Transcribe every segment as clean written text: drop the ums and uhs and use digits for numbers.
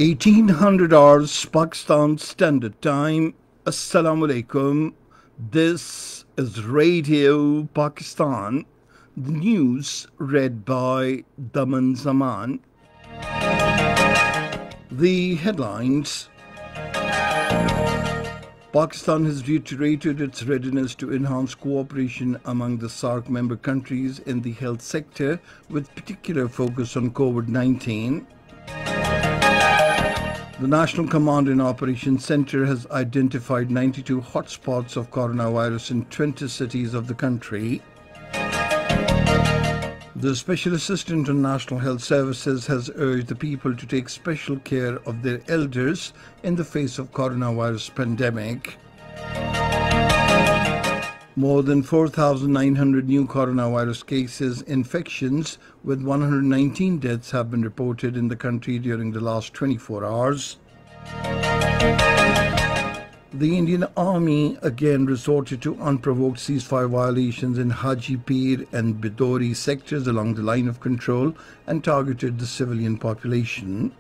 1800 hours Pakistan Standard Time. Assalamu alaikum. This is Radio Pakistan. The news read by Daman Zaman. The headlines. Pakistan has reiterated its readiness to enhance cooperation among the SAARC member countries in the health sector, with particular focus on COVID-19. The National Command and Operations Centre has identified 92 hotspots of coronavirus in 20 cities of the country. The Special Assistant on National Health Services has urged the people to take special care of their elders in the face of coronavirus pandemic. More than 4,900 new coronavirus cases, infections with 119 deaths have been reported in the country during the last 24 hours. The Indian Army again resorted to unprovoked ceasefire violations in Haji Pir and Bidori sectors along the line of control and targeted the civilian population.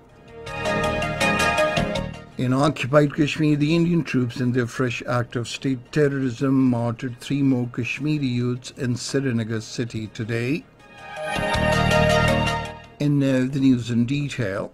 In occupied Kashmir, the Indian troops, in their fresh act of state terrorism, martyred 3 more Kashmiri youths in Srinagar city today. And now the news in detail.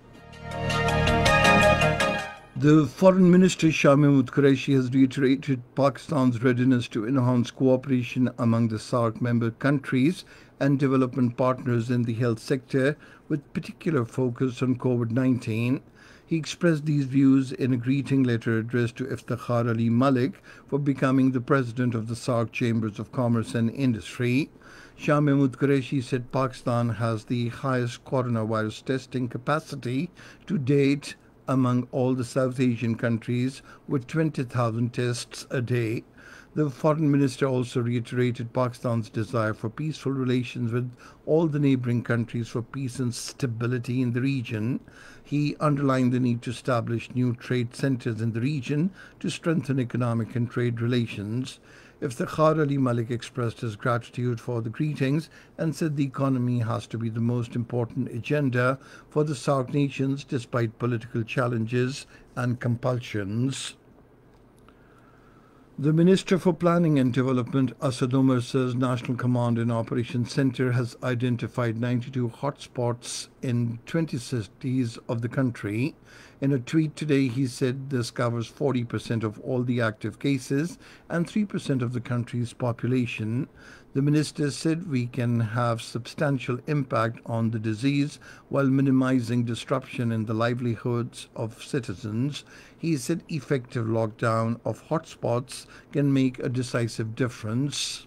The Foreign Minister Shah Mahmood Qureshi has reiterated Pakistan's readiness to enhance cooperation among the SAARC member countries and development partners in the health sector, with particular focus on COVID-19. He expressed these views in a greeting letter addressed to Iftikhar Ali Malik for becoming the president of the SAARC Chambers of Commerce and Industry. Shah Mahmood Qureshi said Pakistan has the highest coronavirus testing capacity to date among all the South Asian countries, with 20,000 tests a day. The foreign minister also reiterated Pakistan's desire for peaceful relations with all the neighbouring countries for peace and stability in the region. He underlined the need to establish new trade centres in the region to strengthen economic and trade relations. Iftikhar Ali Malik expressed his gratitude for the greetings and said the economy has to be the most important agenda for the SAARC nations despite political challenges and compulsions. The Minister for Planning and Development, Asad Umar, says National Command and Operations Centre has identified 92 hotspots in 20 cities of the country. In a tweet today, he said this covers 40% of all the active cases and 3% of the country's population. The minister said we can have substantial impact on the disease while minimizing disruption in the livelihoods of citizens. He said effective lockdown of hotspots can make a decisive difference.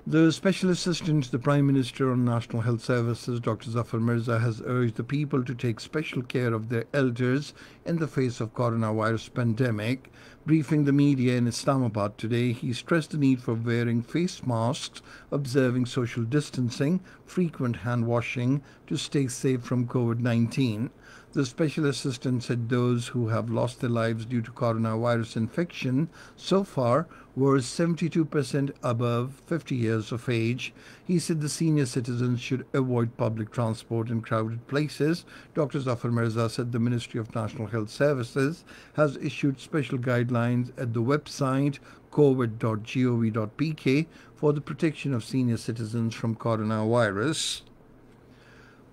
The Special Assistant to the Prime Minister on National Health Services, Dr. Zafar Mirza, has urged the people to take special care of their elders in the face of coronavirus pandemic. Briefing the media in Islamabad today, he stressed the need for wearing face masks, observing social distancing, frequent hand washing to stay safe from COVID-19. The Special Assistant said those who have lost their lives due to coronavirus infection so far were 72% above 50 years of age. He said the senior citizens should avoid public transport in crowded places. Dr. Zafar Mirza said the Ministry of National Health Services has issued special guidelines at the website covid.gov.pk for the protection of senior citizens from coronavirus.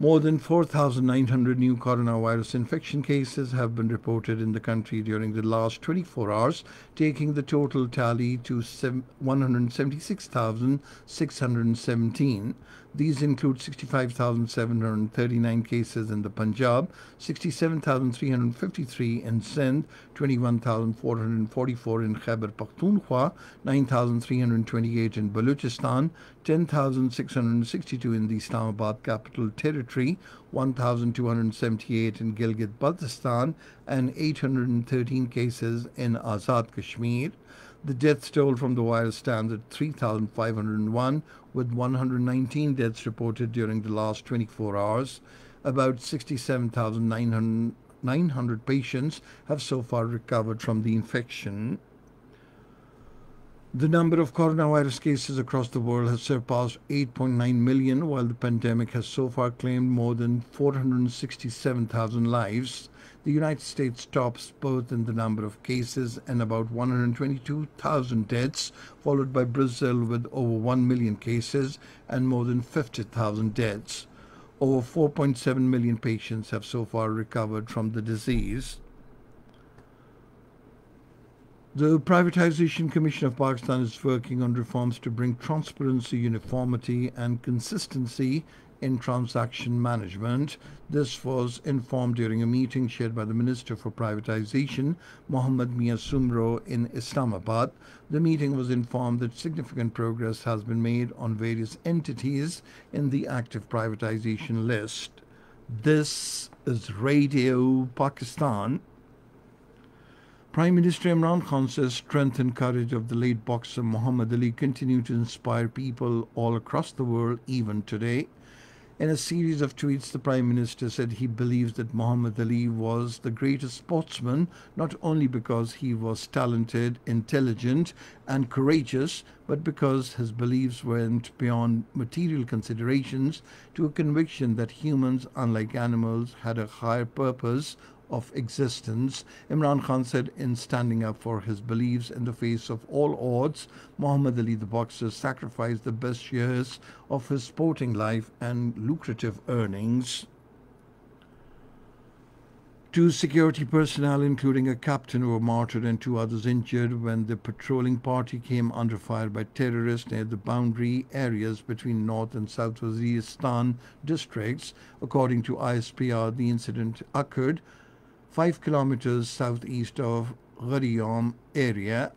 More than 4,900 new coronavirus infection cases have been reported in the country during the last 24 hours, taking the total tally to 176,617. These include 65,739 cases in the Punjab, 67,353 in Sindh, 21,444 in Khyber Pakhtunkhwa, 9,328 in Balochistan, 10,662 in the Islamabad Capital Territory, 1,278 in Gilgit-Baltistan, and 813 cases in Azad Kashmir. The death toll from the virus stands at 3,501, with 119 deaths reported during the last 24 hours. About 67,900 patients have so far recovered from the infection. The number of coronavirus cases across the world has surpassed 8.9 million, while the pandemic has so far claimed more than 467,000 lives. The United States tops both in the number of cases and about 122,000 deaths, followed by Brazil with over 1 million cases and more than 50,000 deaths. Over 4.7 million patients have so far recovered from the disease. The Privatization Commission of Pakistan is working on reforms to bring transparency, uniformity, and consistency in transaction management. This was informed during a meeting chaired by the Minister for Privatization, Mohammad Mia Sumro, in Islamabad. The meeting was informed that significant progress has been made on various entities in the active privatization list. This is Radio Pakistan. Prime Minister Imran Khan says strength and courage of the late boxer Muhammad Ali continue to inspire people all across the world even today. In a series of tweets, the Prime Minister said he believes that Muhammad Ali was the greatest sportsman not only because he was talented, intelligent, and courageous, but because his beliefs went beyond material considerations to a conviction that humans, unlike animals, had a higher purpose of existence. Imran Khan said in standing up for his beliefs in the face of all odds, Muhammad Ali the boxer sacrificed the best years of his sporting life and lucrative earnings. Two security personnel, including a captain, were martyred and two others injured when the patrolling party came under fire by terrorists near the boundary areas between North and South Waziristan districts. According to ISPR, the incident occurred 5 kilometers southeast of Ghariam area.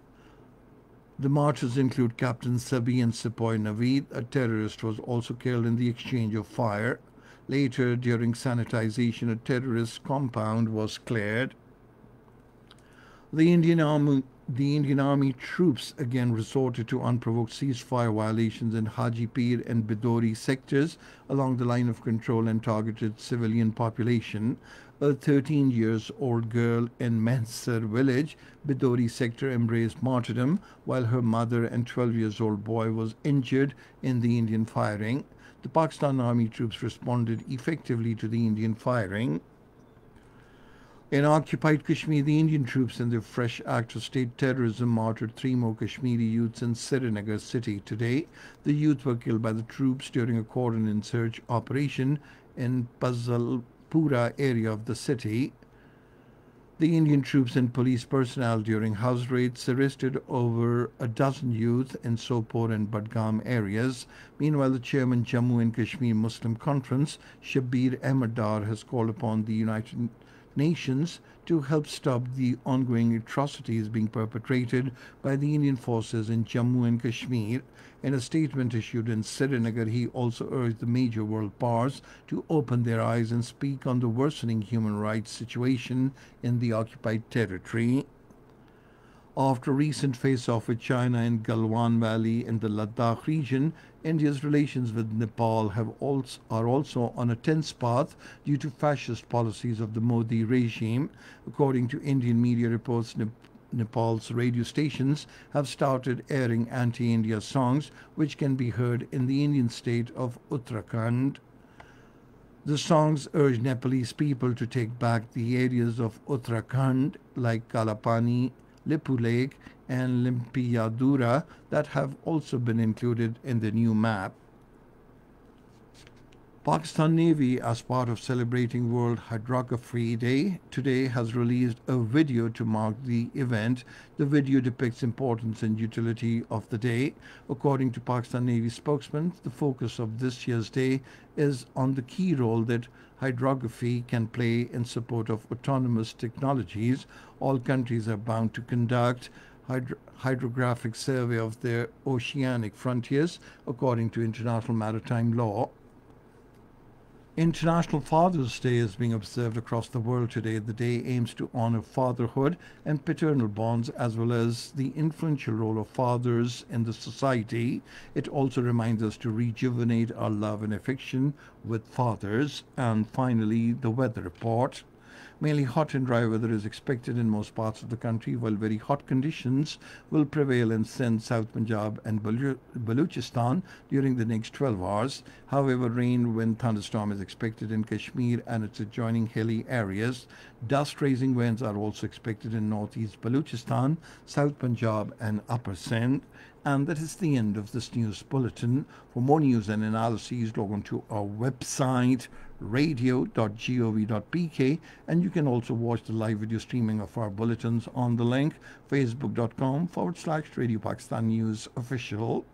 The martyrs include Captain Sabi and Sepoy Naveed. A terrorist was also killed in the exchange of fire. Later, during sanitization, a terrorist compound was cleared. The Indian Army troops again resorted to unprovoked ceasefire violations in Haji Pir and Bidori sectors along the line of control and targeted civilian population. A 13-year-old girl in Mansar village, Bidori sector, embraced martyrdom, while her mother and 12-year-old boy was injured in the Indian firing. The Pakistan Army troops responded effectively to the Indian firing. In occupied Kashmir, the Indian troops in their fresh act of state terrorism martyred 3 more Kashmiri youths in Srinagar city today. The youth were killed by the troops during a cordon and search operation in Pazalpura area of the city. The Indian troops and police personnel during house raids arrested over a dozen youth in Sopore and Budgam areas. Meanwhile, the chairman Jammu and Kashmir Muslim Conference, Shabir Ahmad Dar, has called upon the United Nations to help stop the ongoing atrocities being perpetrated by the Indian forces in Jammu and Kashmir. In a statement issued in Srinagar, he also urged the major world powers to open their eyes and speak on the worsening human rights situation in the occupied territory. After a recent face-off with China in Galwan Valley in the Ladakh region, India's relations with Nepal are also on a tense path due to fascist policies of the Modi regime. According to Indian media reports, Nepal's radio stations have started airing anti-India songs, which can be heard in the Indian state of Uttarakhand. The songs urge Nepalese people to take back the areas of Uttarakhand like Kalapani, Lipu Lake, and Limpiyadura that have also been included in the new map. Pakistan Navy, as part of celebrating World Hydrography Day, today has released a video to mark the event. The video depicts importance and utility of the day. According to Pakistan Navy spokesman, the focus of this year's day is on the key role that hydrography can play in support of autonomous technologies. All countries are bound to conduct hydrographic survey of their oceanic frontiers according to international maritime law. International Father's Day is being observed across the world today. The day aims to honor fatherhood and paternal bonds as well as the influential role of fathers in the society. It also reminds us to rejuvenate our love and affection with fathers. And finally, the weather report. Mainly hot and dry weather is expected in most parts of the country, while very hot conditions will prevail in Sindh, South Punjab, and Baluchistan during the next 12 hours. However, rain, wind, thunderstorm is expected in Kashmir and its adjoining hilly areas. Dust raising winds are also expected in northeast Baluchistan, South Punjab, and upper Sindh. And that is the end of this news bulletin. For more news and analyses, log on to our website radio.gov.pk, and you can also watch the live video streaming of our bulletins on the link facebook.com/Radio Pakistan News Official.